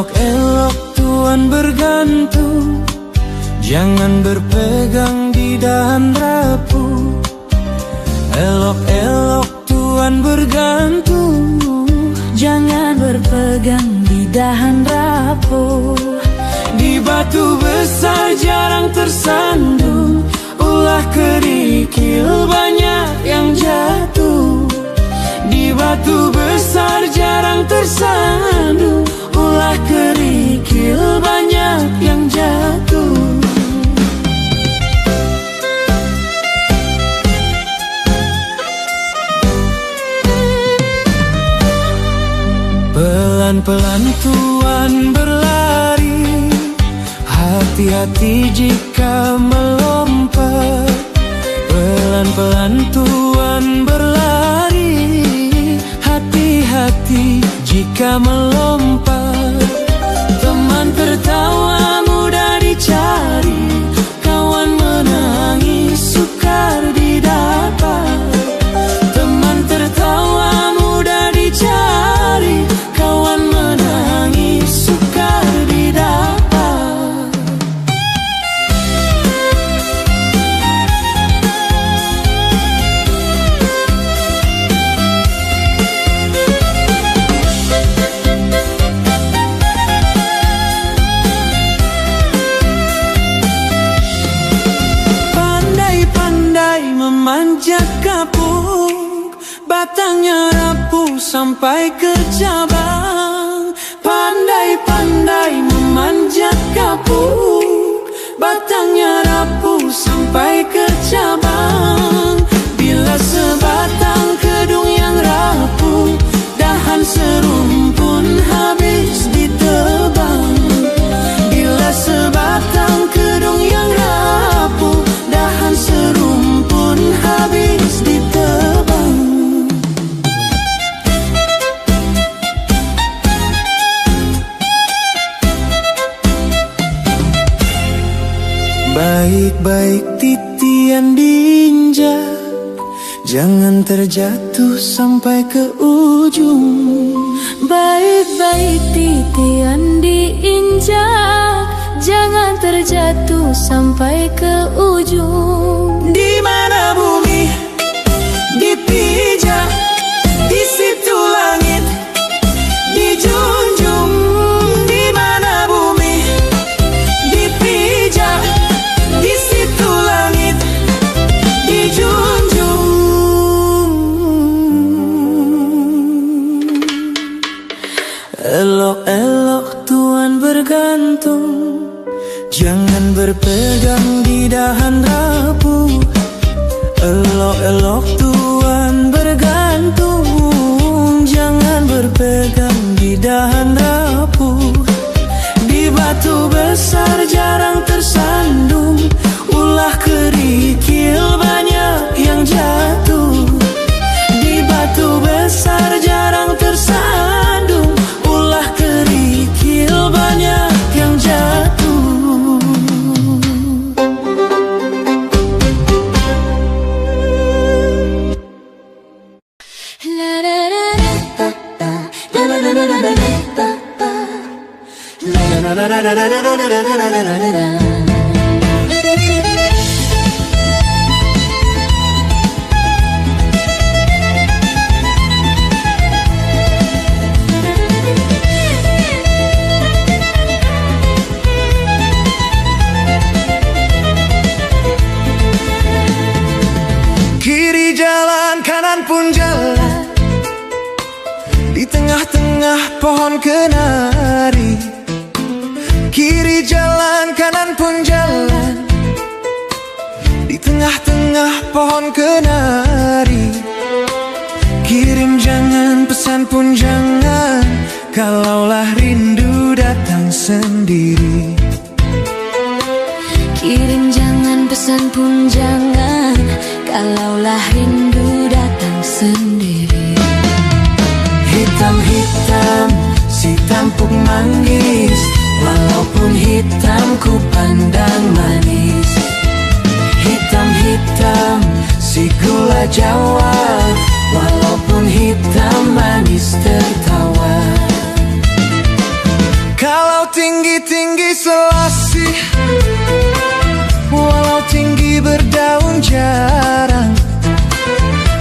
Elok-elok Tuhan bergantung, jangan berpegang di dahan rapuh. Elok-elok Tuhan bergantung, jangan berpegang di dahan rapuh. Di batu besar jarang tersandung, ulah kerikil banyak yang jatuh. Di batu besar jarang tersandung, ulah kerikil banyak yang jatuh. Pelan-pelan Tuhan berlari, hati-hati jika melompat. Pelan-pelan Tuhan berlari, hati-hati jika melompat. Teman tertawa mudah dicari, kawan menangis sukar didapat. Teman tertawa mudah dicari, kawan menangis sukar didapat. Pandai-pandai memanjat kapuk, batangnya rapuh sampai ke cabang. Pandai-pandai memanjat kapuk, batangnya rapuh sampai ke cabang. Bila sebatang kedung yang rapuh, dahan serumpun habis ditebang. Bila sebatang kedung yang rapuh, dahan serumpun habis ditebang. Baik-baik titian diinjak, jangan terjatuh sampai ke ujung. Baik-baik titian diinjak, jangan terjatuh sampai ke ujung. Di mana bumi dipijak, di situ langit dijunjung. Di mana bumi dipijak, di situ langit dijunjung. Elok-elok Tuhan bergantung, jangan berpegang di dahan rapuh. Elok-elok Tuhan bergantung, jangan berpegang di dahan rapuh. Di batu besar jarang tersandung, ulah kerikil banyak yang jatuh. Di batu besar jarang tersandung, ulah kerikil banyak yang jatuh. Kiri jalan, kanan pun jalan, di tengah-tengah pohon kenari. Kiri jalan, kanan pun jalan, di tengah-tengah pohon kenari. Kirim jangan, pesan pun jangan, kalaulah rindu datang sendiri. Kirim jangan, pesan pun jangan, kalaulah rindu datang sendiri. Hitam-hitam si tampuk manggis, walaupun hitam ku pandang manis. Hitam-hitam si gula Jawa, walaupun hitam manis tertawa. Kau Kalau tinggi-tinggi selasih, walau tinggi berdaun jarang.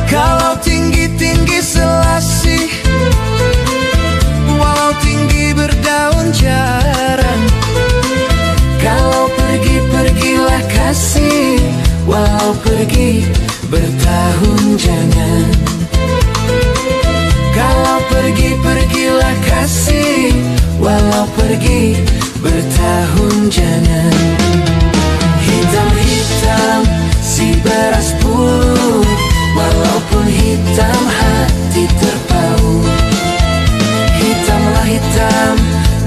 Kalau tinggi-tinggi selasih, walau tinggi berdaun jarang. Kalau pergi-pergilah kasih, walau pergi bertahun jangan. Kalau pergi-pergilah kasih, walau pergi bertahun jangan. Hitam-hitam si beras puluh, walaupun hitam hati terpaut. Hitamlah hitam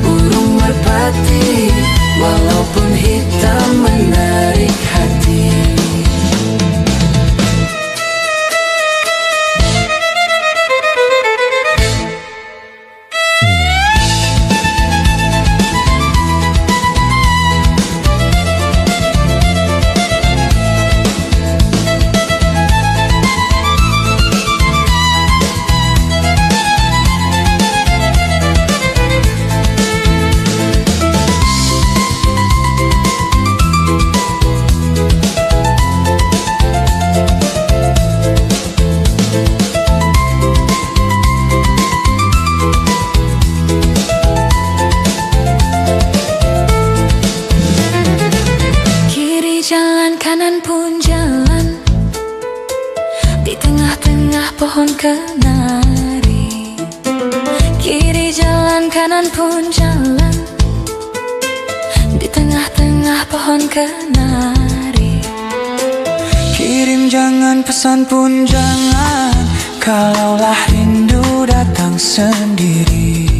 burung merpati, walaupun hitam menarik hati. Kanan pun jalan, di tengah-tengah pohon kenari. Kiri jalan, kanan pun jalan, di tengah-tengah pohon kenari. Kirim jangan, pesan pun jangan, kalaulah rindu datang sendiri.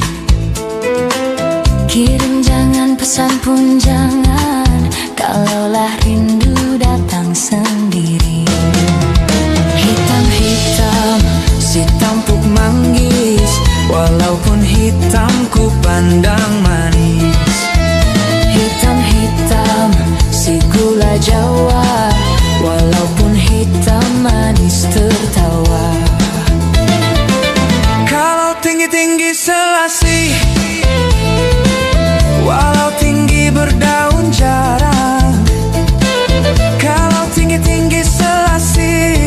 Kirim jangan, pesan pun jangan, kalaulah rindu datang sendiri. Hitam-hitam si tampuk manggis, walaupun hitam ku pandang manis. Hitam-hitam si gula Jawa, walaupun hitam manis tertawa. Kalau tinggi-tinggi selasih, walau tinggi berdaun jarang. Kalau tinggi-tinggi selasih,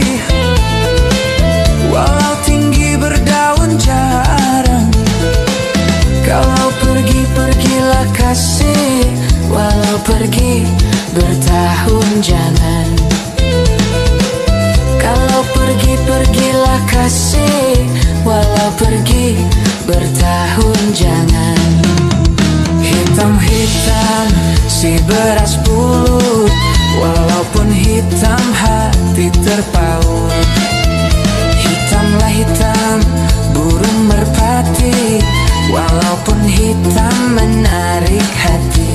walau tinggi berdaun jarang. Kalau pergi-pergilah kasih, walau pergi bertahun jangan. Kalau pergi-pergilah kasih, walau pergi bertahun jangan. Hitam-hitam si beras pulut, walaupun hitam hati terpaut. Hitamlah hitam burung merpati, walaupun hitam menarik hati.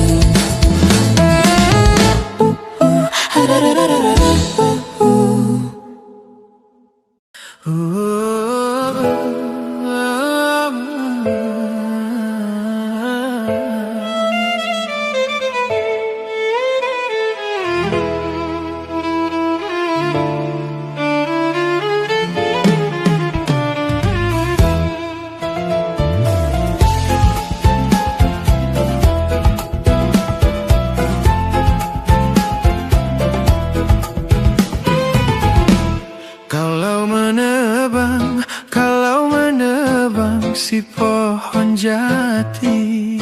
Kalau menebang si pohon jati,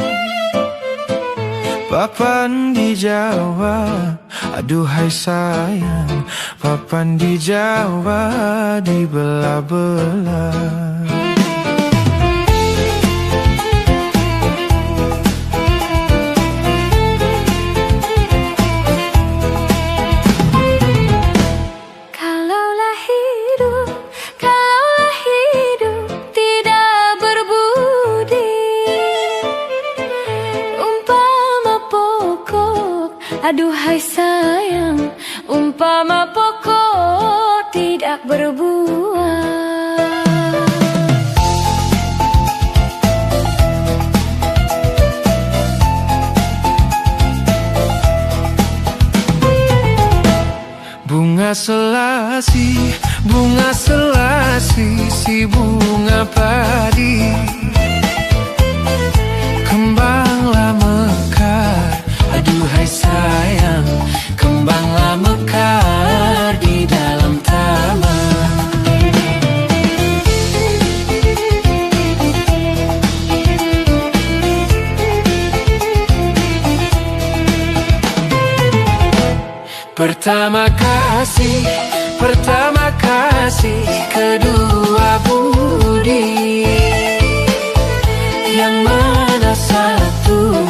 papan di Jawa, aduhai sayang, papan di Jawa dibelah-belah. Aduhai sayang, umpama pokok tidak berbuah. Bunga selasi, si bunga padi, kembang lama Pertama kasih, kedua budi. Yang mana satu?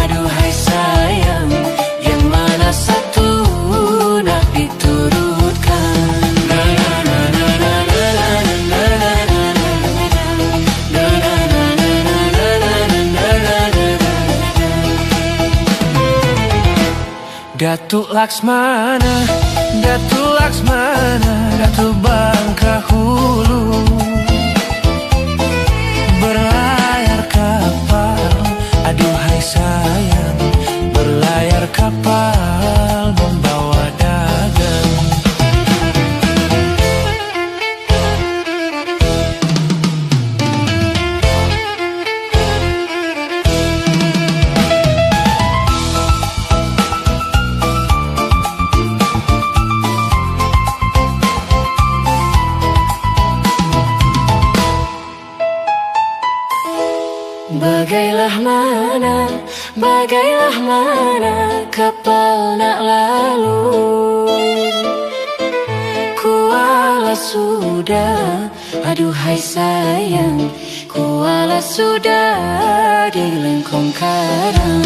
Aduhai sayang, yang mana satu nak diturutkan? Datuk Laksmana, Datuk Bangkahulu, berlayar kapal, aduhai sayang, berlayar kapal membawa dagang. Bagailah mana kapal nak lalu. Kuala sudah, aduhai sayang, kuala sudah di lengkung karang.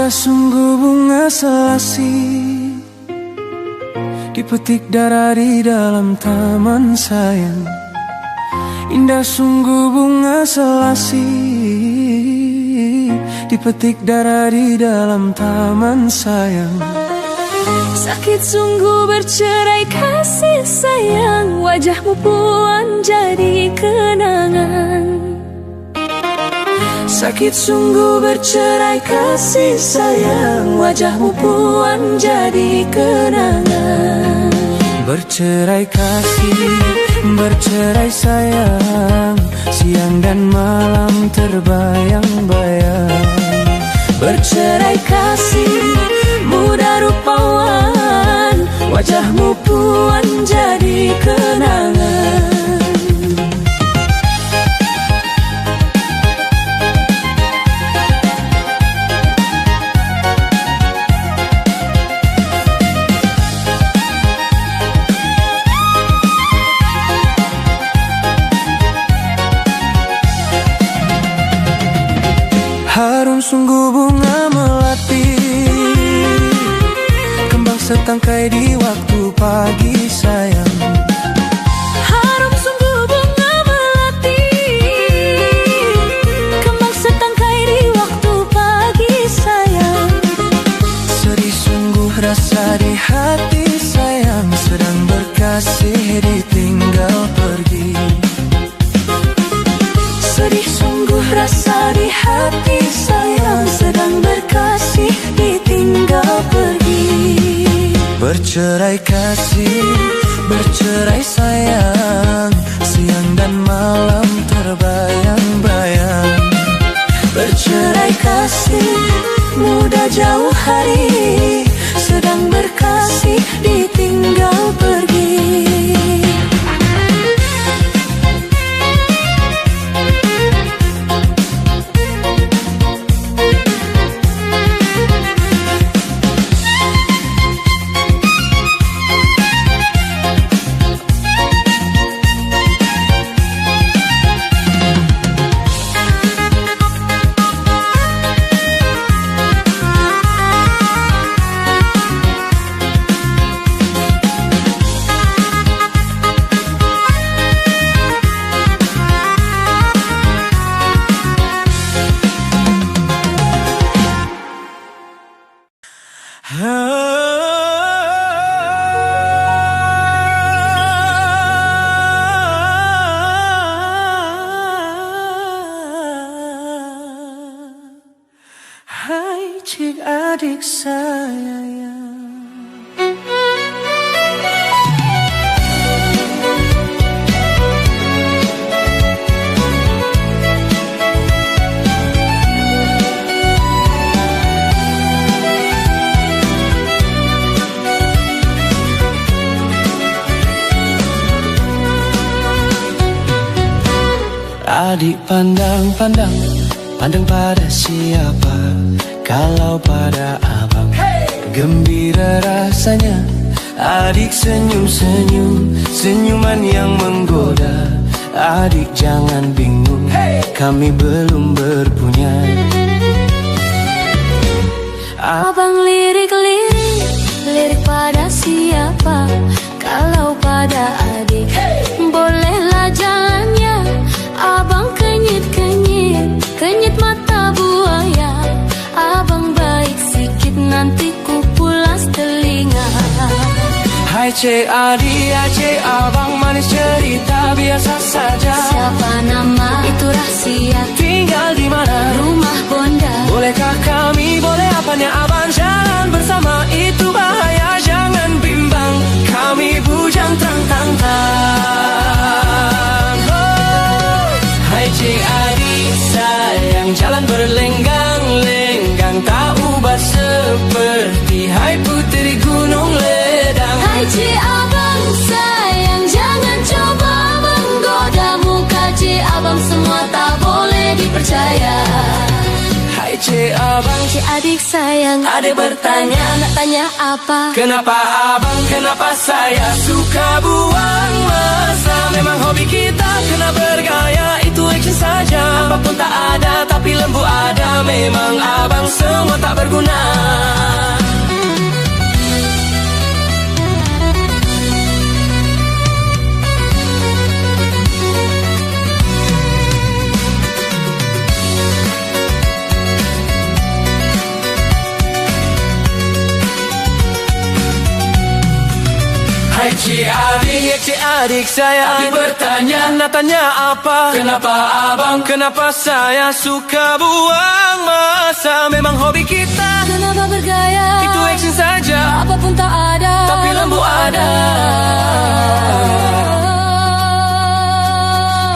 Sungguh bunga selasi dipetik darah di dalam taman sayang. Indah sungguh bunga selasi dipetik darah di dalam taman sayang. Sakit sungguh bercerai kasih sayang, wajahmu puan jadi kenangan. Sakit sungguh bercerai kasih sayang, wajahmu puan jadi kenangan. Bercerai kasih, bercerai sayang, siang dan malam terbayang-bayang. Bercerai kasih, muda rupawan, wajahmu puan jadi kenangan. Harum sungguh bunga melati, kembang setangkai di waktu pagi sayang. Harum sungguh bunga melati, kembang setangkai di waktu pagi sayang. Sedih sungguh rasa di hati sayang, sedang berkasih ditinggal pergi. Sedih sungguh rasa di hati sayang, sedang berkasih ditinggal pergi. Bercerai kasih, bercerai sayang, siang dan malam terbayang-bayang. Bercerai kasih, muda jauh hari, sedang berkasih ditinggal pergi. sayang. Adik pandang pada siapa? Kalau pada abang, gembira rasanya. Adik senyum-senyum, senyuman yang menggoda. Adik jangan bingung, kami belum berpunya. Abang lirik pada siapa? Kalau pada adik, bolehlah jalannya. Abang kenyit mata buaya. Abang baik sikit, nanti ku pulas telinga. Hai cik adik, hai cik abang, manis cerita biasa saja. Siapa nama? Itu rahasia. Tinggal di mana? Rumah Bonda. Bolehkah kami, boleh apanya abang jalan bersama? Itu bahaya, jangan bimbang. Kami bujang terang-terang. Oh. Hai cik adik sayang, jalan berlenggang-lenggang, tak ubah seperti hai putri gunung ledang. Hai cik abang sayang, jangan coba menggoda. Muka cik abang semua tak boleh dipercaya. Hai cik abang, cik adik sayang, adik bertanya, nak tanya apa? Kenapa abang, kenapa saya suka buang masa? Memang hobi kita kena bergaya, itu action saja. Apapun tak ada, tapi lembu ada. Memang abang semua tak berguna. Hai cik adik saya, adik bertanya, nak tanya apa? Kenapa abang, kenapa saya suka buang masa? Memang hobi kita, kenapa bergaya? itu action saja. Apapun tak ada, tapi lembu ada.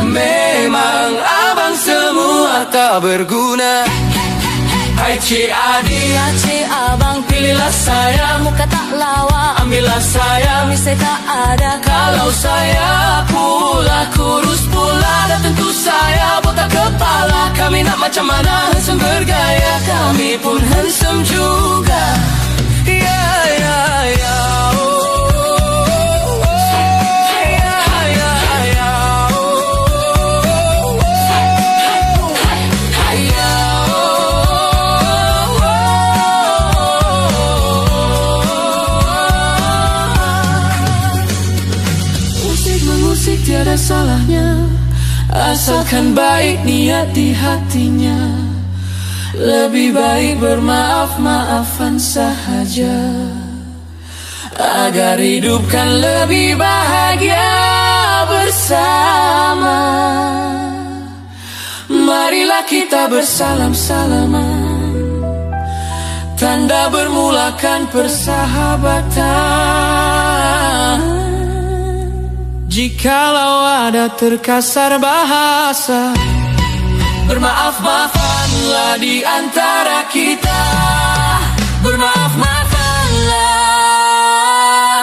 Memang abang semua tak berguna. Hai cik adik, ya cik abang, pilihlah saya. muka tak lawa, Ambillah saya, misai tak ada. kalau saya pula kurus pula, dan tentu saya botak kepala. Kami nak macam mana, handsome bergaya, kami pun handsome juga. Ya ya ya. Tiada salahnya, asalkan baik niat di hatinya. Lebih baik bermaaf-maafan sahaja, agar hidup kan lebih bahagia bersama. Marilah kita bersalam-salaman, tanda bermulakan persahabatan. Jikalau ada terkasar bahasa, bermaaf-maafanlah di antara kita. Bermaaf-maafanlah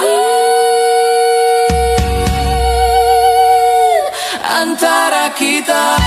antara kita.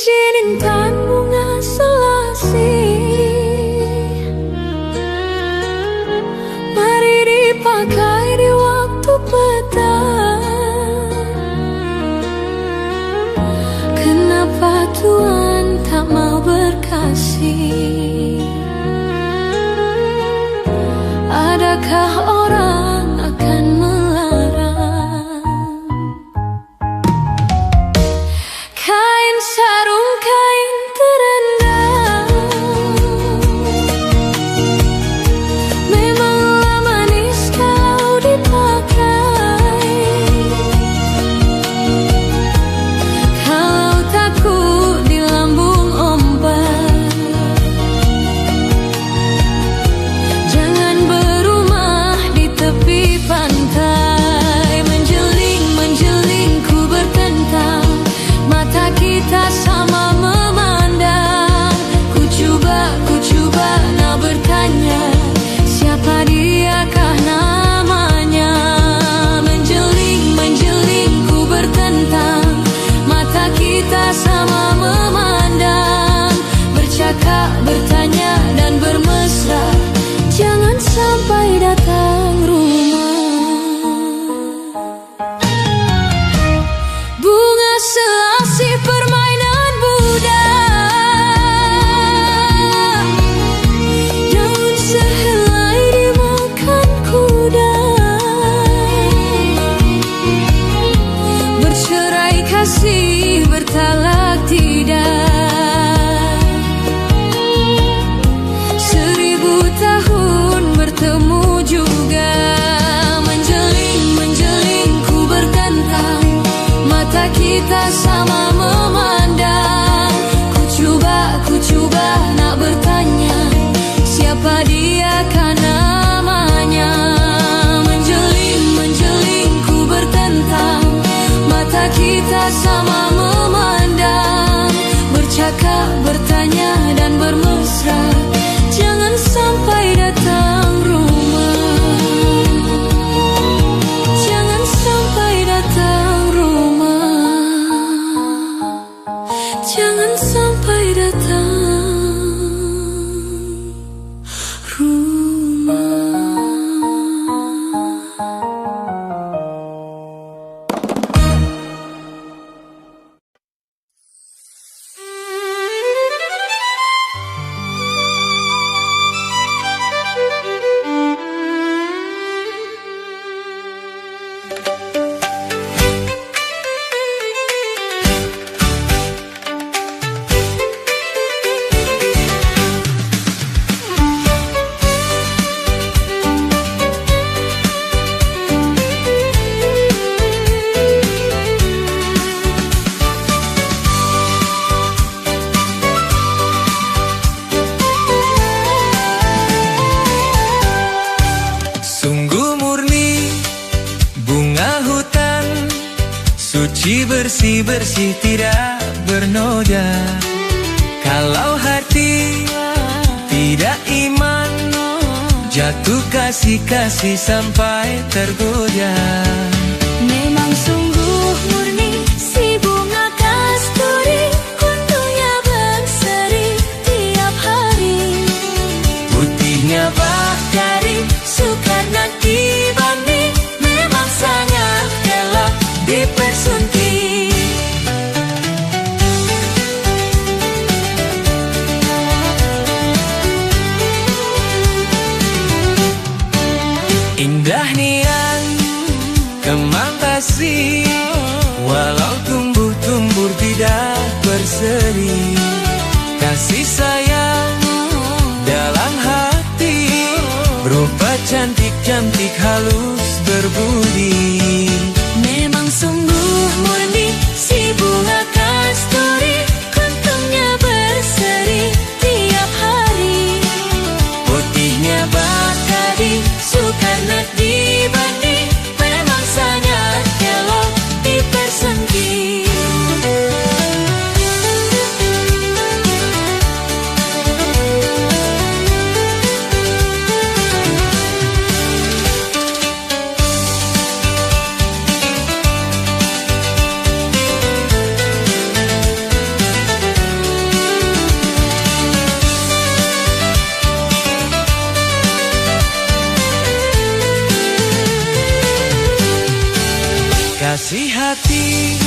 cincin intan bunga selasih, mari dipakai di waktu petang. Kenapa Tuhan tak mau berkasih? Adakah orang akan melarang? Kain sarung, kain terendam, memanglah manis kalau dipakai. Kalau takut di lambung ombak, jangan berumah di tepi pantai. Menjeling ku bertentang, mata kita sama memandang. Ku coba nak bertanya, siapa diakah namanya? Menjeling ku bertentang, mata kita sama memandang. Bercakap, bertanya dan bermesra, jangan sampai datang rumah. Bunga selasih permainan budak, daun sehelai dimakan kuda. Bercerai kasih, bertalak tidak, 1000 tahun bertemu juga. Menjeling ku bertentang, mata kita sama memandang. Ku coba nak bertanya, siapa diakah namanya? Menjeling ku bertentang, mata kita sama memandang. Bercakap, bertanya dan bermesra, jangan sampai datang rumah. Jangan sampai datang rumah. Jangan sampai datang rumah. Sungguh murni bunga hutan, suci bersih-bersih tidak bernoda. Kalau hati tidak iman, jatuh kasih-kasih sampai tergoda. Memang sungguh murni si bunga kasturi, untungnya berseri tiap hari. Putihnya bakari, Sukar nak dibanding, memang sangat elok dipersunting. indah nian kembang kasih, walau tumbuh-tumbuh tidak berseri. Kasih sayang dalam hati, berupa cantik-cantik halus berbudi. Memang sungguh murni si bunga kasturi, untungnya berseri tiap hari. Putihnya Bakari, sukar nak dibanding, memang sangat elok dipersunting. sehati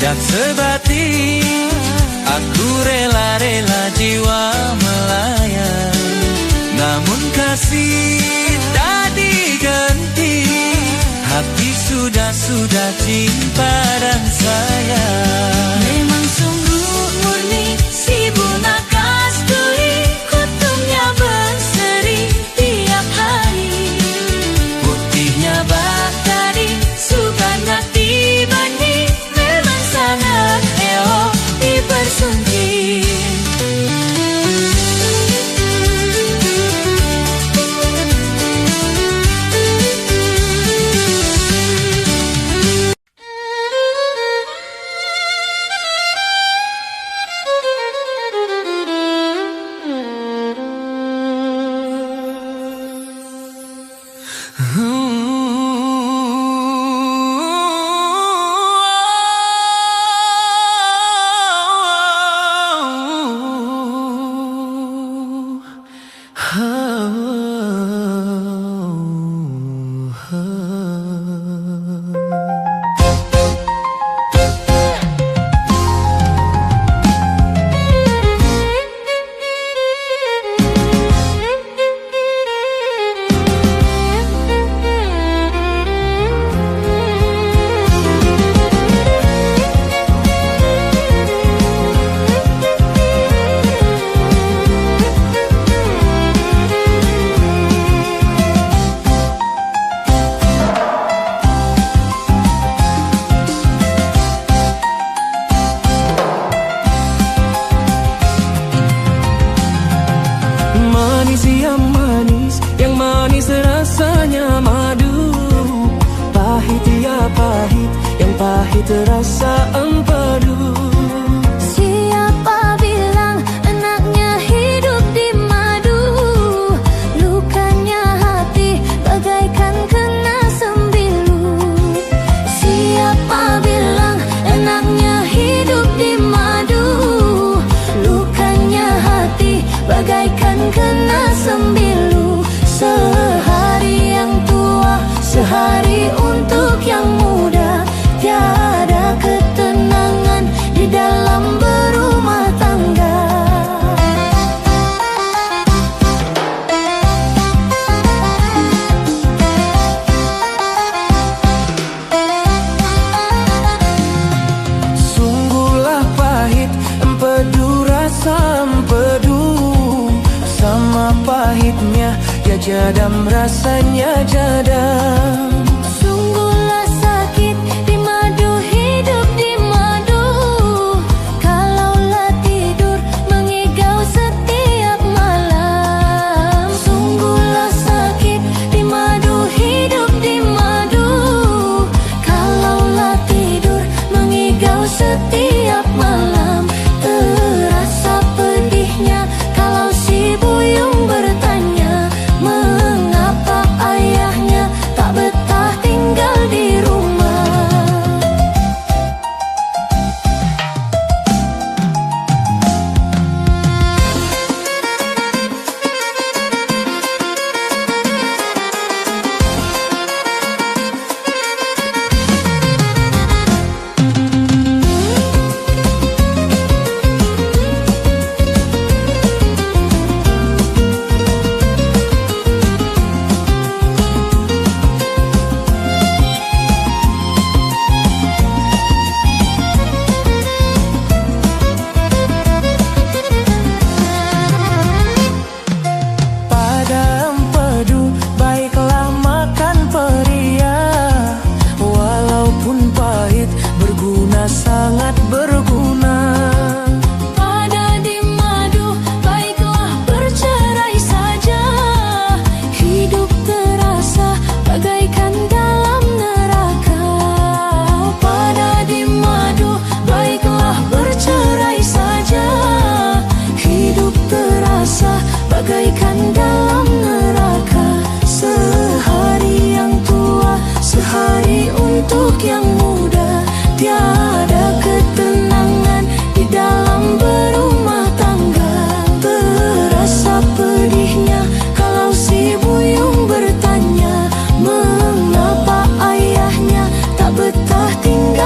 dan sebatin. Aku rela-rela jiwa melayang, namun kasih tak diganti. Hati sudah cinta dan sayang. Memang sungguh murni si bunga kasturi, kutubnya berseri tiap hari. Putihnya Tadi Sukana Tibani, memang sangat elok dipersunting. yang manis rasanya madu. Pahit ya pahit, yang pahit rasa empedu. Siapa bilang enaknya hidup di madu? Lukanya hati bagaikan kena sembilu. Siapa bilang enaknya hidup di madu? Lukanya hati bagaikan kena sembilu. Sehari yang tua, sehari untuk yang muda. Tiada ketenangan di dalam berumah tangga. Sungguhlah pahit, empedu rasa empedu. Sama pahitnya ya jadam, rasanya jadam. Sungguhlah sakit di madu, hidup di madu. Kalaulah tidur mengigau setiap malam. Sungguhlah sakit di madu, hidup di madu. Kalaulah tidur mengigau setiap malam. Terasa pedihnya kalau si buyung bertanya, mengapa ayahnya tak betah tinggal di rumah. Pada empedu baiklah makan peria. Walaupun pahit berguna, sangat berguna. Pada di madu baiklah bercerai saja. Hidup terasa bagaikan dalam neraka. Pada di madu baiklah bercerai saja. Hidup terasa bagaikan dalam neraka. Sehari yang tua, sehari untuk yang muda. Tiada ketenangan di dalam berumah tangga. Terasa pedihnya kalau si buyung bertanya, mengapa ayahnya tak betah tinggal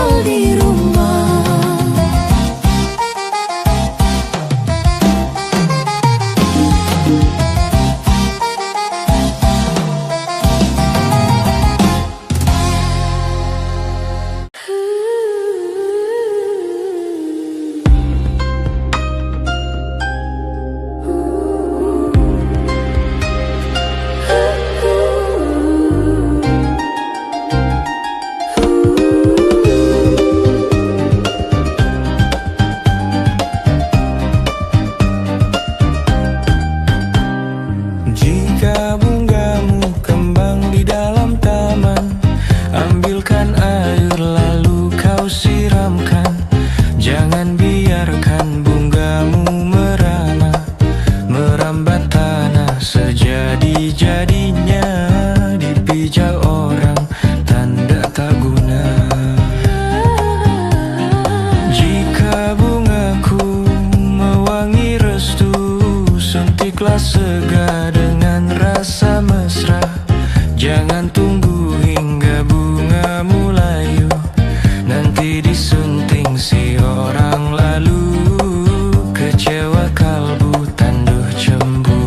segera dengan rasa mesra. Jangan tunggu hingga bungamu layu, nanti disunting si orang lalu. Kecewa kalbu tanduh cemburu.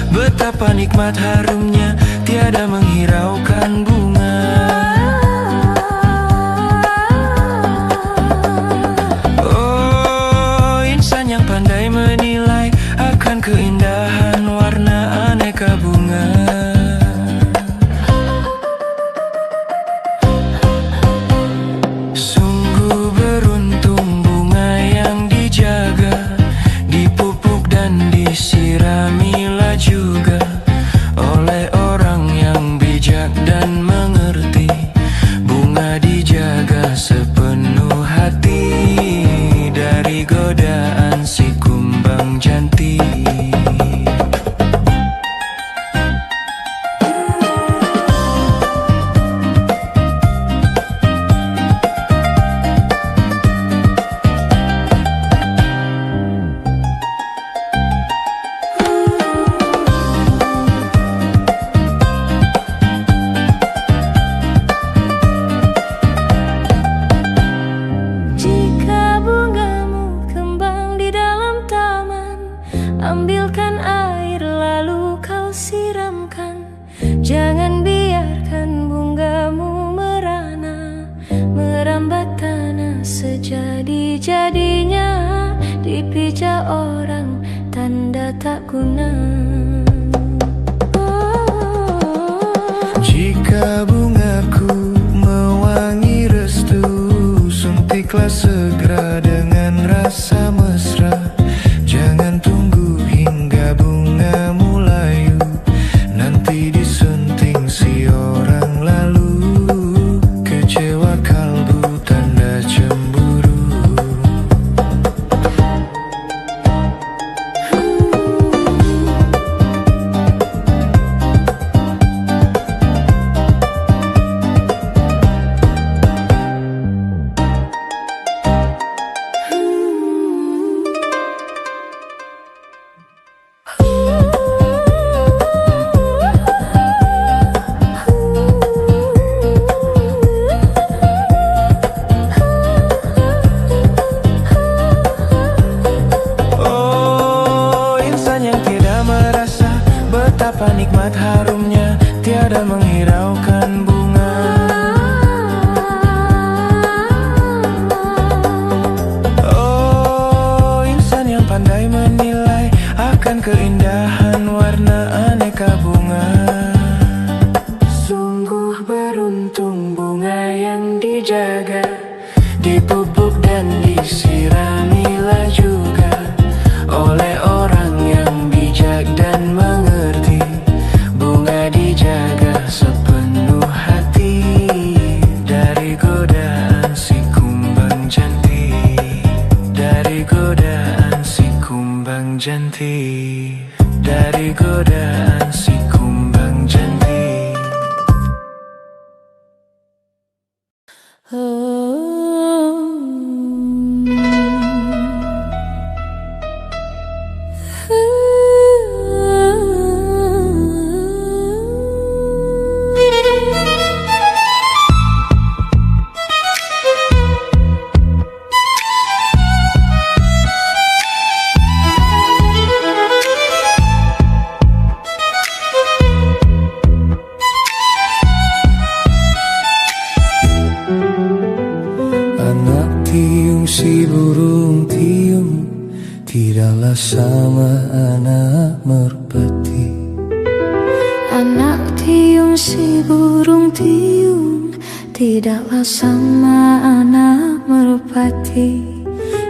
Betapa nikmat harumnya, tiada menghiraukan bunga. Oh, insan yang pandai menilai akan keindahan warna aneka bunga. Sungguh beruntung bunga yang dijaga, dipupuk dan disiramilah juga oleh orang yang bijak dan mengerti. Bunga dijaga sepenuh hati dari godaan si kumbang janti. Ambilkan air lalu kau siramkan. Jangan biarkan bungamu merana, merambat tanah sejadi-jadinya. Dipijak orang tanda tak guna. Jika bungaku mewangi restu, suntiklah segera dengan rasa mesra. Jangan tunggu hingga bungamu layu, nanti disunting si orang lalu. Kecewa kalbu tanda cemburu. Betapa nikmat harumnya, tiada menghiraukan bunga. Oh, insan yang pandai menilai akan keindahan warna aneka bunga. Sungguh beruntung bunga yang dijaga, dipupuk dan disiramilah juga oleh orang yang bijak dan mengerti. Bunga dijaga sepenuh hati dari godaan si kumbang janti. Dari godaan si kumbang janti. Dari godaan si kumbang janti. Si burung tiung tidaklah sama anak merpati. Anak tiung si burung tiung tidaklah sama anak merpati.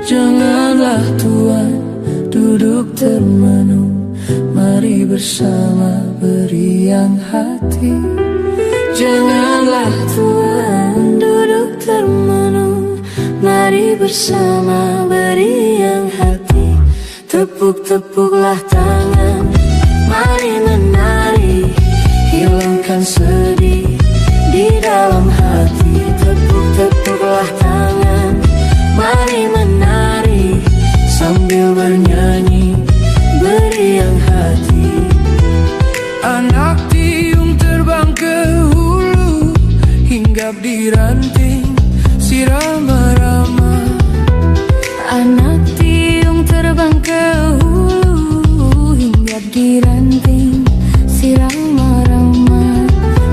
Janganlah tuan duduk termenung Mari bersama beriang hati. Janganlah tuan duduk termenung, mari bersama beriang hati. Tepuk-tepuklah tangan, mari menari, hilangkan sedih di dalam hati. Tepuk-tepuklah tangan, mari menari, sambil bernyanyi beriang hati. Anak tiung terbang ke hulu, hinggap di ranting si rama-rama. Anak tiung terbang ke hulu, hinggap di ranting si rama-rama.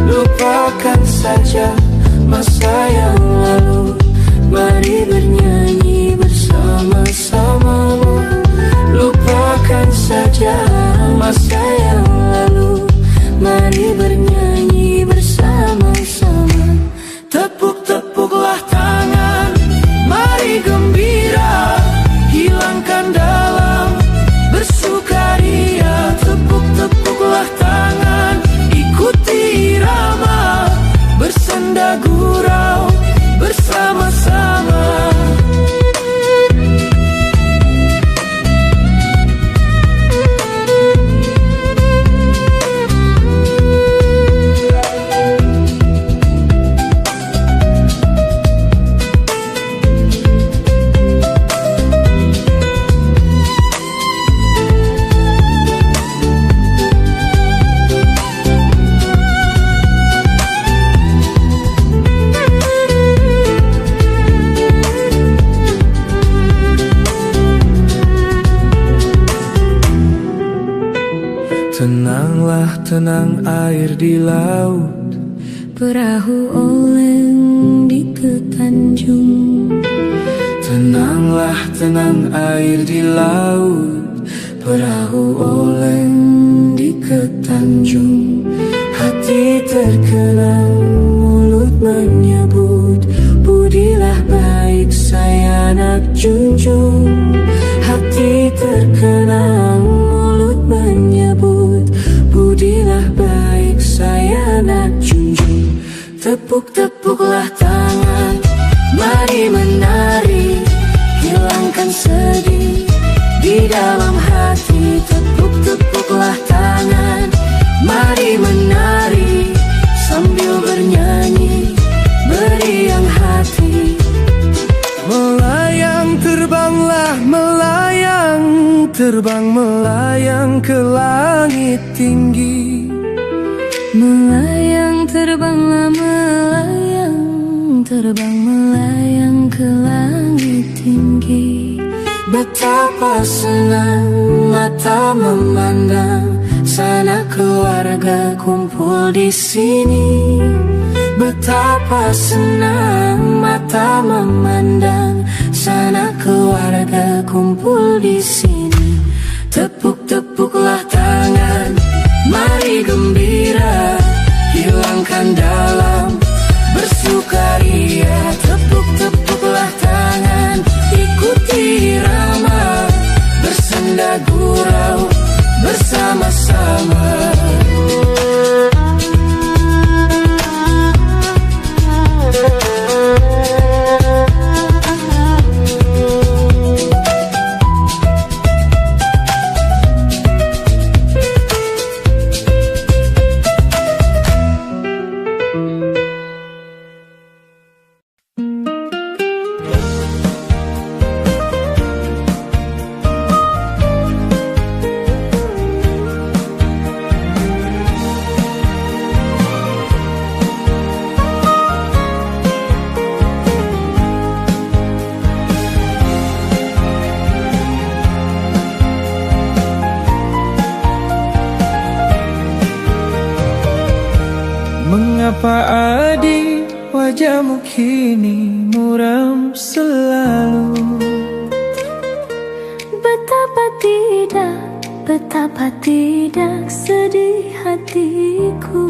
Lupakan saja masa yang lalu, mari bernyanyi bersama-sama. Lupakan saja masa yang lalu, mari bernyanyi bersama-sama. Tepuk-tepuklah tangan, mari gembira, hilangkan dalam bersukaria. Tepuk-tepuklah tangan, ikuti irama, bersenda gurau bersama-sama. Tenanglah, tenang air di laut, Perahu oleng di ke Tanjung. tenanglah, tenang air di laut, perahu oleng di ke Tanjung. Hati terkenang, mulut menyebut, budilah baik saya nak junjung. Hati terkenang, mulut menyebut, budilah baik saya nak junjung. Tepuk-tepuklah tangan, mari menari, hilangkan sedih di dalam hati. Tepuk-tepuklah tangan, mari menari, sambil bernyanyi beriang hati. Melayang terbanglah melayang, terbang melayang ke langit tinggi. Melayang terbanglah melayang, terbang melayang ke langit tinggi. Betapa senang mata memandang, sana keluarga kumpul di sini. Betapa senang mata memandang, sana keluarga kumpul di sini. Tepuk-tepuklah tangan, mari gembira, hilangkan dalam bersukaria. Tepuk-tepuklah tangan, ikuti irama, bersenda gurau bersama-sama. Mengapa adik wajahmu kini muram selalu? Betapa tidak sedih hatiku.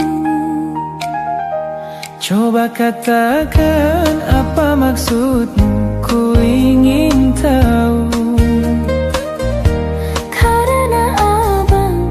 Coba katakan apa maksudmu, ku ingin tahu. Karena abang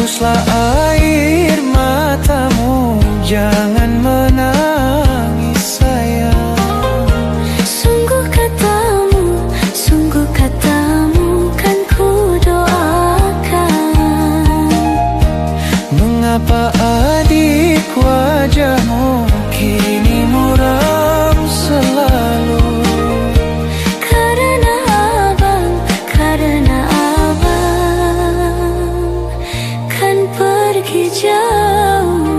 Hapuslah air matamu, jangan menangis sayang. Sungguh katamu kan ku doakan. Mengapa adik wajahmu kini muram selalu? Karena abang kan pergi jauh.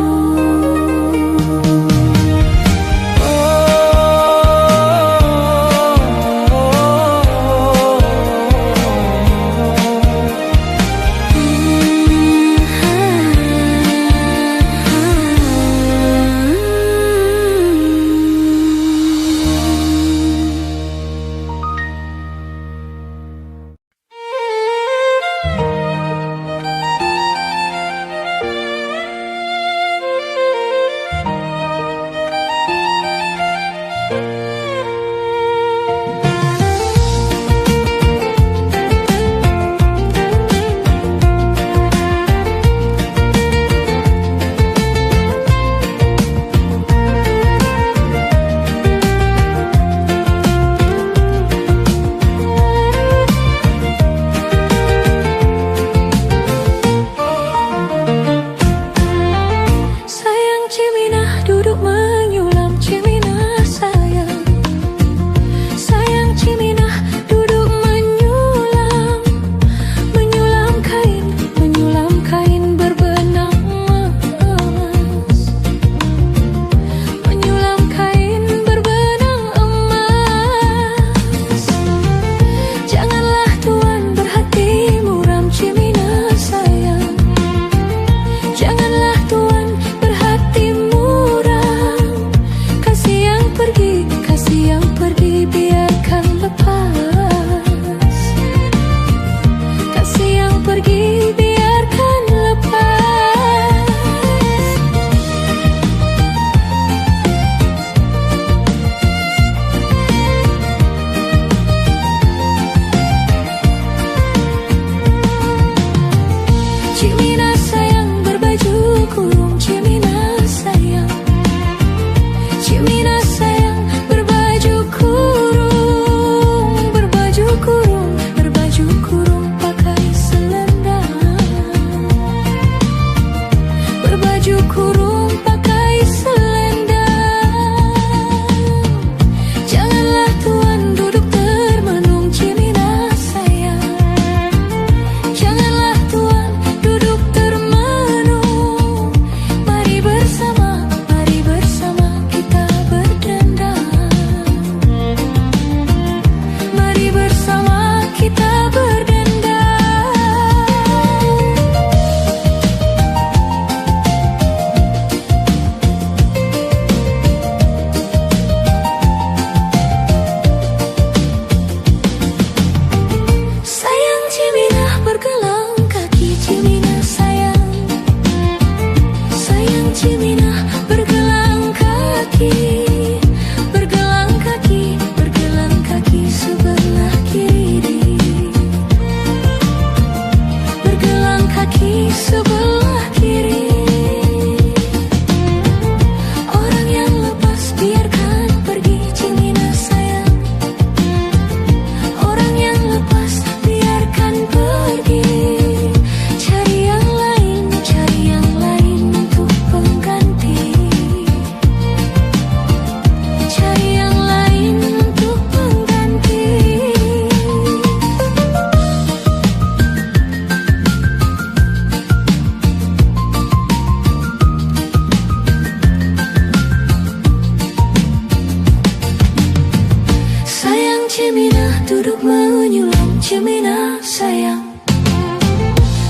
duduk menyulam Cimina sayang.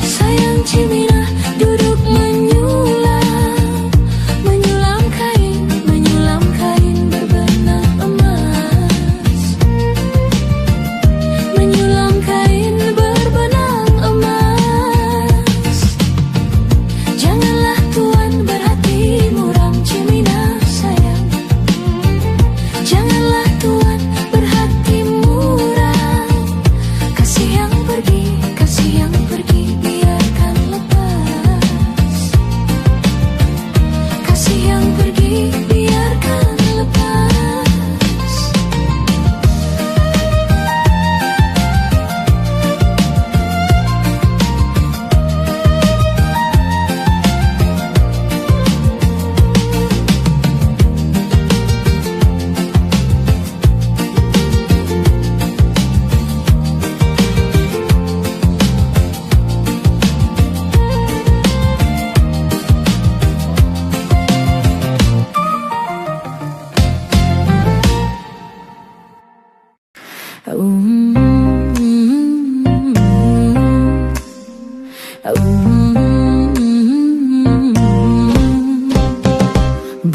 Sayang Cimina duduk menyulam, menyulam kain berbenang emas, menyulam kain berbenang emas. Janganlah tuan berhati muram Cimina sayang. Janganlah tuan berhati muram, kasih yang pergi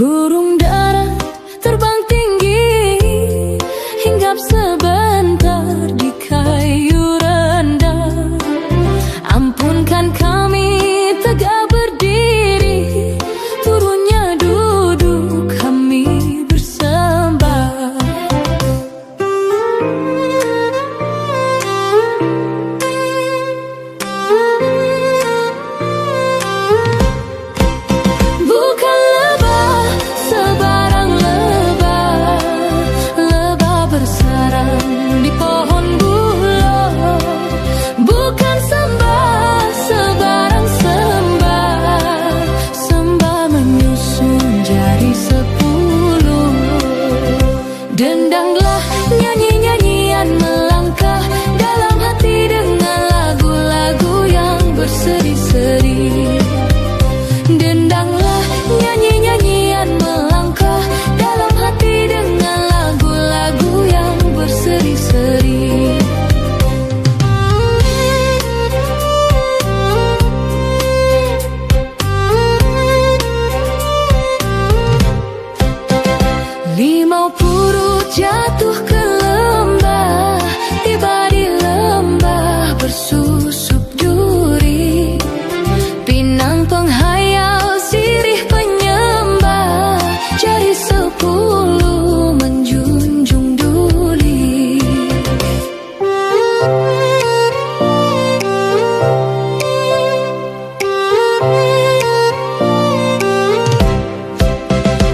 Burung dara terbang tinggi, hinggap sebentar di kayu rendah. Ampunkan kami tegak berdiri, turunnya duduk kami bersembah. Bukan lebah sebarang lebah, lebah bersarang di pohon buloh. Bukan sembah sebarang sembah, sembah menyusun jari 10. Dendanglah nyanyi-nyanyian melangkah dalam hati dengan lagu-lagu yang berseri-seri. Dendanglah nyanyi-nyanyian melangkah dalam hati dengan lagu-lagu yang berseri-seri. Limau purut jatuh ke lembah, tiba di lembah bersusup duri. Pinang penghayal sirih penyembah, jari 10 menjunjung duli.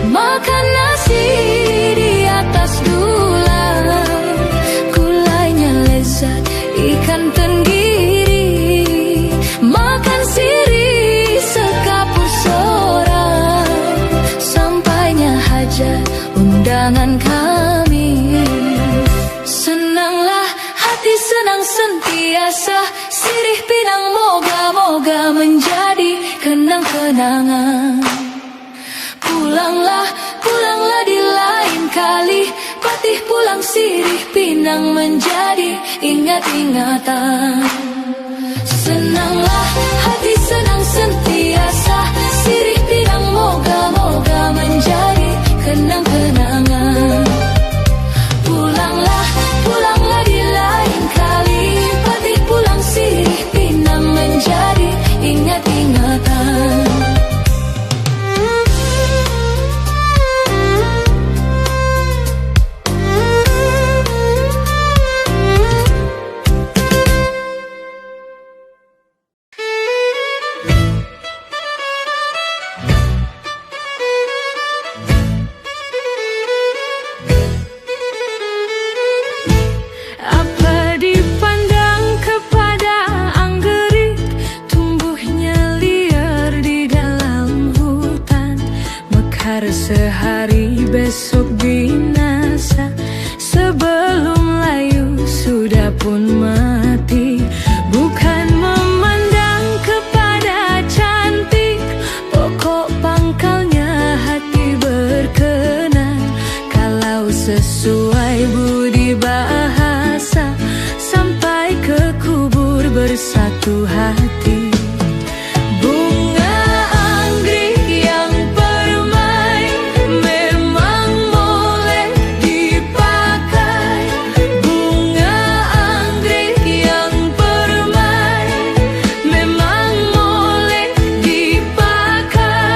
Makan nasi di atas dulang, gulainya lezat ikan tenggiri. Makan sirih sekapur sorang, sampainya hajat undangan kami. Senanglah hati senang sentiasa, sirih pinang moga-moga menjadi kenang-kenangan. Pulanglah, pulanglah di lain kali, patih pulang sirih pinang menjadi ingat-ingatan. Senanglah hati senang sentiasa, sirih pinang moga-moga menjadi kenang-kenangan. Pulanglah, pulanglah di lain kali, patih pulang sirih pinang menjadi ingat-ingatan. Apa dipandang kepada anggerik, tumbuhnya liar di dalam hutan. Mekar sehari besok binasa, sebelum layu sudah pun mati. Bukan memandang kepada cantik, pokok pangkalnya hati berkenan. Kalau sesuai budi bahasa, sampai ke kubur bersatu hati. Bunga anggrek yang permai memang boleh dipakai. Bunga anggrek yang permai memang boleh dipakai.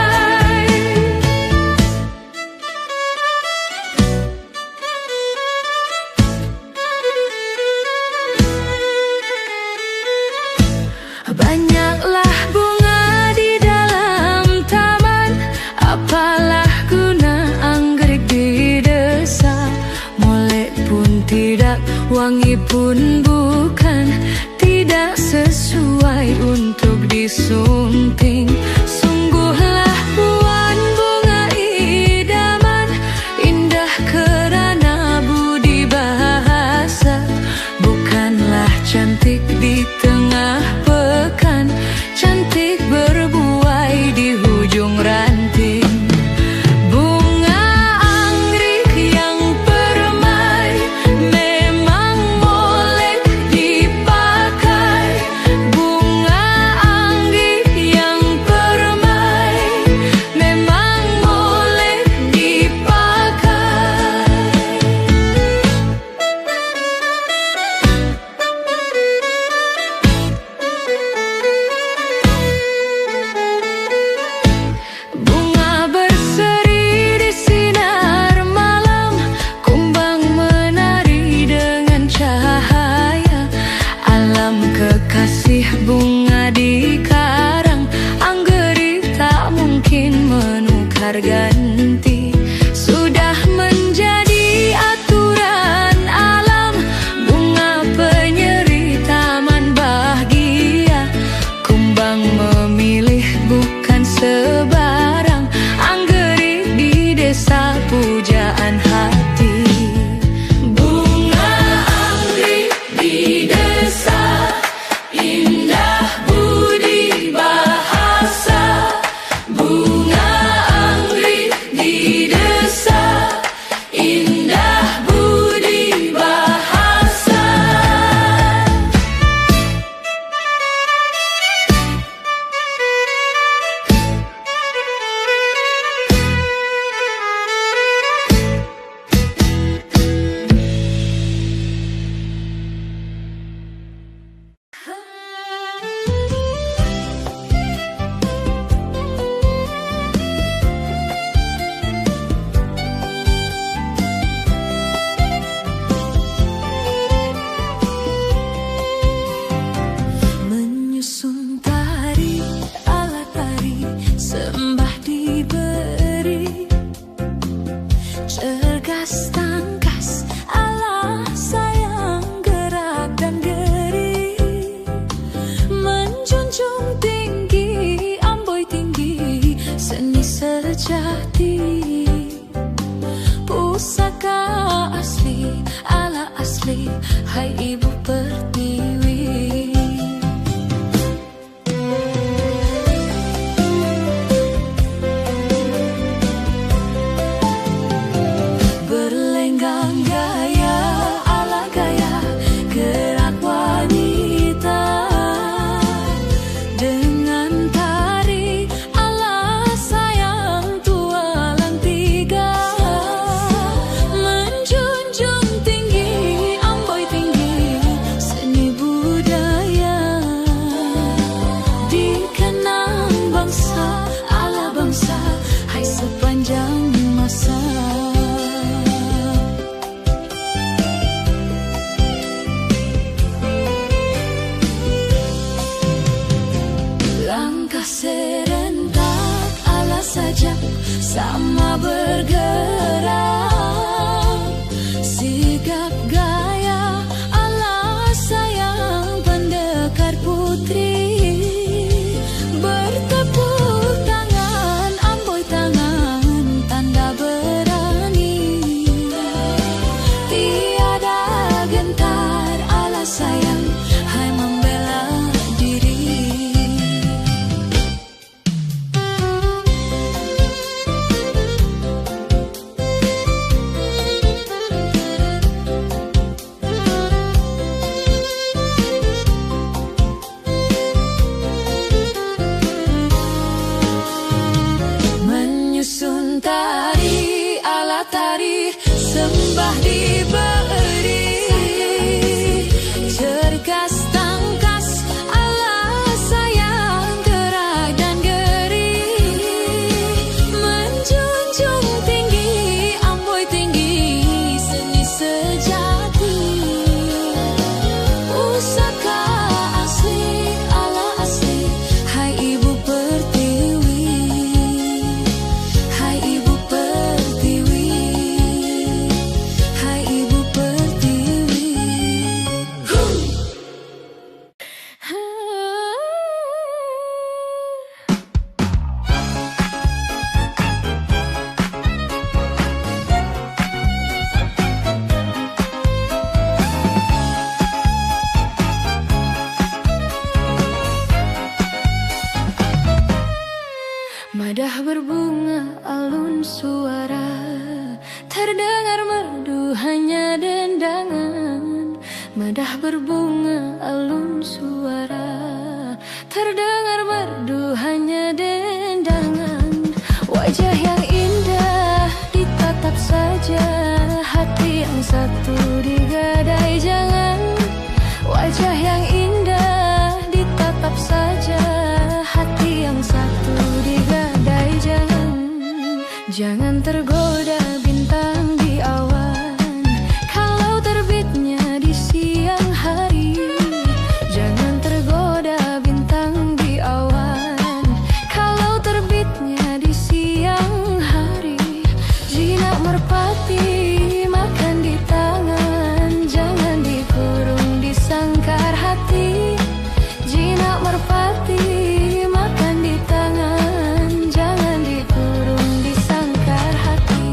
Banyaklah bunga di dalam taman, apalah guna anggrek di desa. Molek pun tidak, wangi pun bukan, tidak sesuai untuk disunting. Sungguhlah puan bunga idaman, indah kerana budi bahasa. Bukanlah cantik di tengah pekan, cantik berbuai di hujung ranting. Bunga anggrek yang permai memang boleh dipakai. Bunga anggrek sejati, pusaka asli ala asli, hai Ibu Pertiwi. Berlenggang gaya ala gaya gerak wanita, dengan tari ala sayang tua lantiga, menjunjung tinggi amboi tinggi seni budaya, dikenang bangsa ala bangsa, hai sepanjang masa. Langkah serentak ala sajak sama bergerak, sigap gaya ala sayang pendekar putri, bertepuk tangan amboi tangan tanda berani, tiada gentar ala sayang, hai membela diri. Menyusun tari ala tari, sembah diberi, cergas tangkas ala sayang gerak dan geri, menjunjung tinggi amboi tinggi seni sejati, pusaka asli ala asli, hai Ibu Pertiwi, hai Ibu Pertiwi, hai Ibu Pertiwi. Madah berbunga alun suara, terdengar merdu hanya dendangan. Madah berbunga alun suara, terdengar merdu hanya dendangan. Wajah yang indah ditatap saja, hati yang satu digadai jangan. Wajah yang indah ditatap saja, hati yang satu digadai jangan. Jangan tergoda bintang di awan, kalau terbitnya di siang hari. Jangan tergoda bintang di awan, kalau terbitnya di siang hari. Jinak merpati makan di tangan, jangan dikurung di sangkar hati. Jinak merpati makan di tangan, jangan dikurung di sangkar hati.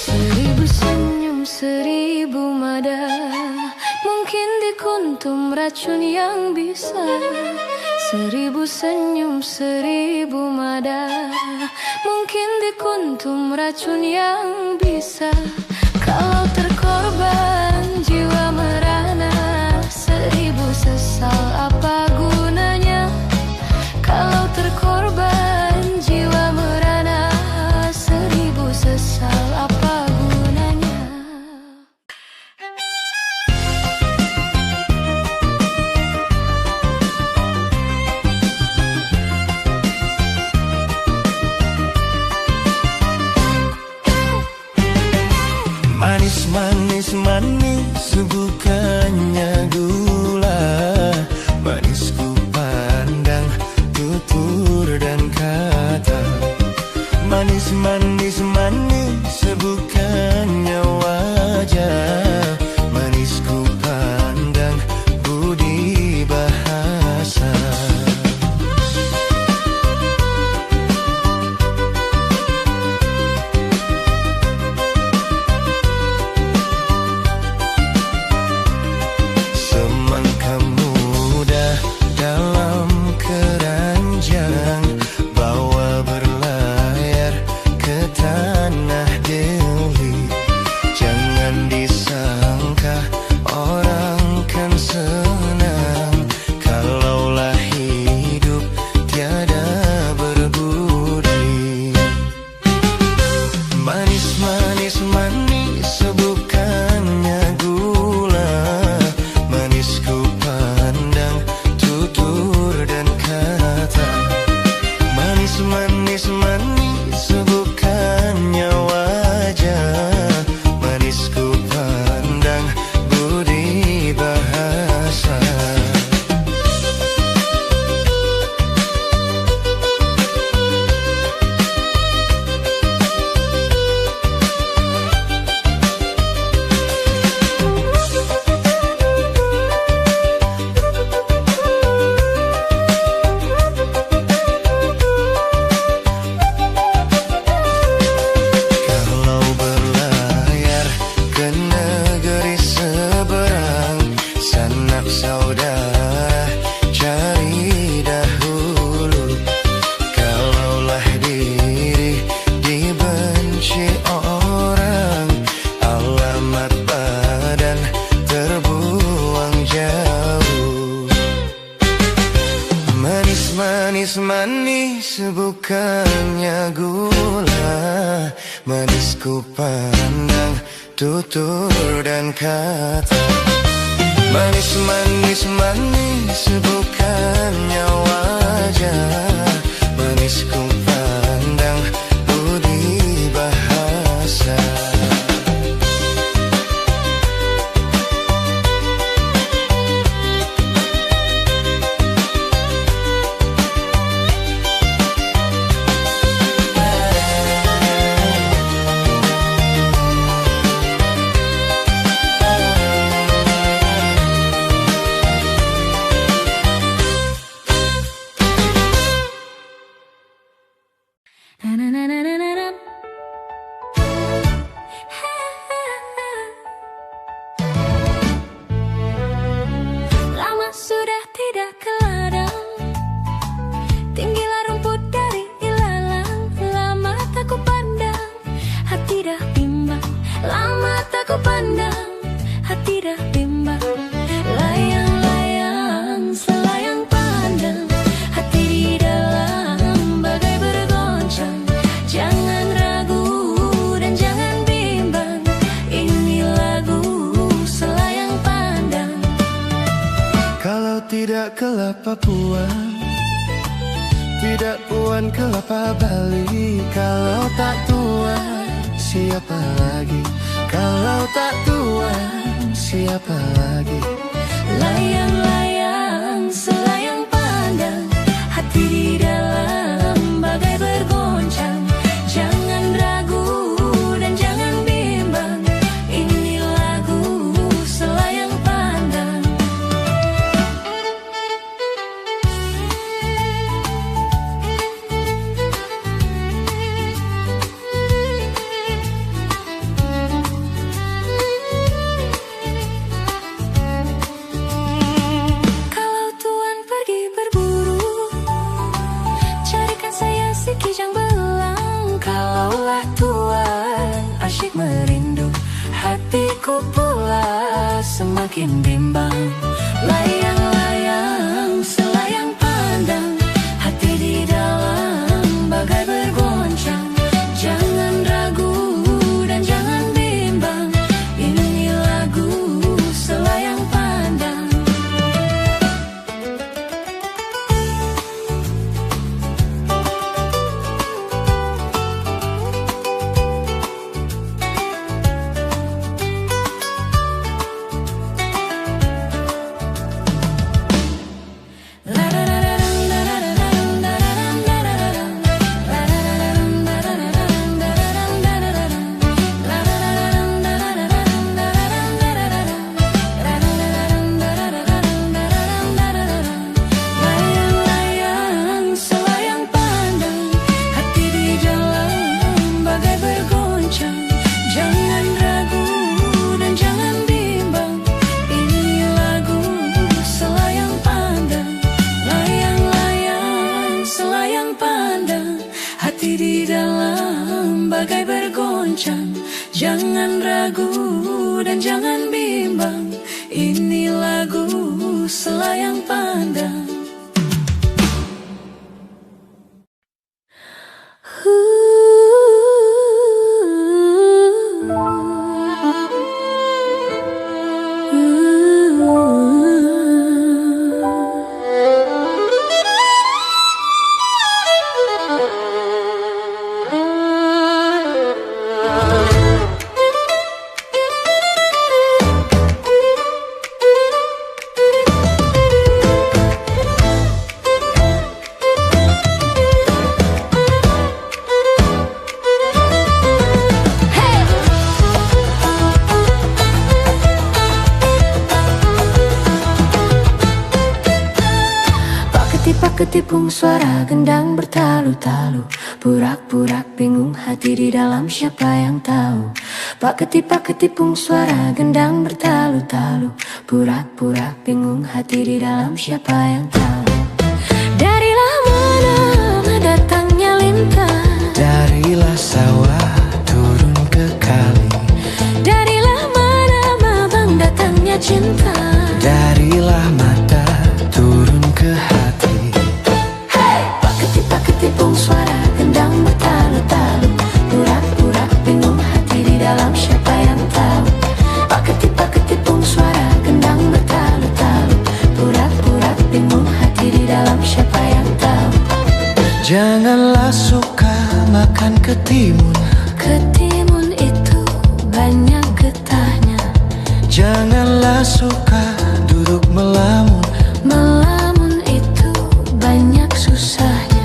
Seribu senyum seribu mada, mungkin dikuntum racun yang bisa. Seribu senyum seribu mada, mungkin dikuntum racun yang bisa. Kalau terkorban jiwa merana, seribu sesal apa gunanya. Kalau terkorban jiwa merana, seribu sesal apa gunanya. Manis, manis, manis, bukannya gula. Manis, manis bukannya gula. Manis ku pandang tutur dan kata. Manis, manis, manis bukannya wajah. Manis ku pandang budi bahasa. Lama sudah tidak ke ladang, tinggilah rumput dari ilalang. Lama tak ku pandang, hati dah bimbang. Lama tak ku pandang, hati dah bimbang. Layang-layang, selayang pandang, hati di dalam bagai bergoncang. Jangan ragu dan jangan bimbang, ini lagu selayang pandang. Kalau tidak kelapa puan, tidak puan kelapa Bali. Kalau tak tuan, siapa lagi? Kalau tak tuan, siapa lagi? Layang-layang, selayang pandang, hati di dalam bagai bergoncang. Jangan ragu dan jangan bimbang, ini lagu selayang pandang. Kalau tuan pergi berburu, carikan saya si kijang belang. Kalaulah tuan asyik merindu, hatiku pula semakin bimbang. Layang-layang, selayang pandang, hati di dalam bagai bergoncang. Jangan ragu dan jangan bimbang, ini lagu selayang pandang. Layang-layang, selayang pandang, hati di dalam bagai bergoncang. Jangan ragu dan jangan bimbang, ini lagu selayang pandang. Layang-layang, selayang pandang, hati di dalam bagai bergoncang. Jangan ragu dan jangan bimbang, ini lagu selayang pandang. Ketipung suara gendang bertalu-talu, purak-purak bingung hati di dalam siapa yang tahu. Pak ketipung suara gendang bertalu-talu, purak-purak bingung hati di dalam siapa yang tahu. Darilah mana datangnya lintah, Darilah sawah turun ke kali. darilah mana mabang datangnya cinta. Darilah mata turun ke hati. siapa yang tahu. Janganlah suka makan ketimun. Ketimun itu banyak getahnya. Janganlah suka duduk melamun. Melamun itu banyak susahnya.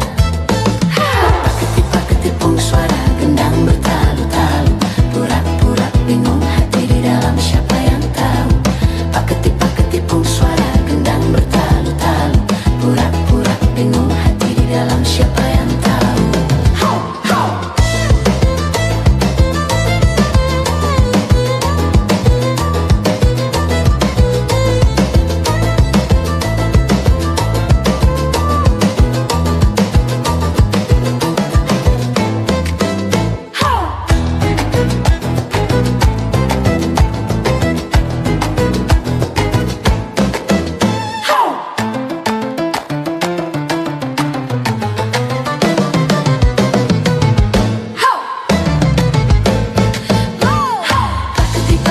Pak ketipung suara gendang bertalu-talu. Pura-pura bingung hati di dalam siapa yang tahu. Pak ketipung suara gendang bertalu-talu. Pura-pura bingung hati di dalam siapa yang tahu.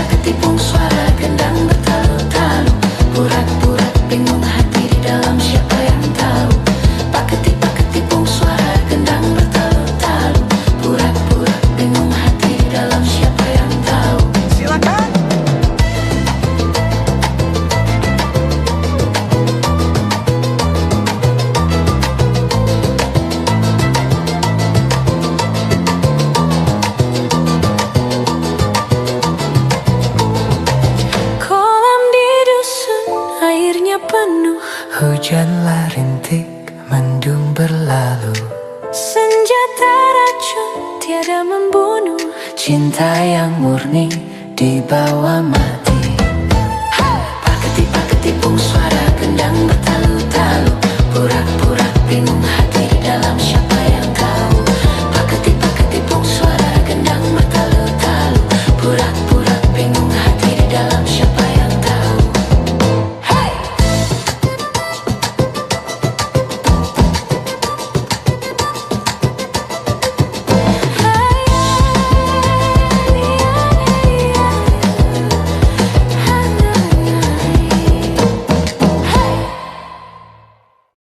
Ketipung suara gendang bertalu-talu. Pura-pura bingung hati di dalam siapa yang tahu. Pak ketipung suara gendang bertalu-talu. Pura-pura bingung hati di dalam siapa yang tahu. Silakan. Kolam di dusun airnya penuh. Hujanlah rintik, mendung berlalu. Senjata racun tiada membunuh. Cinta yang murni di bawah mata.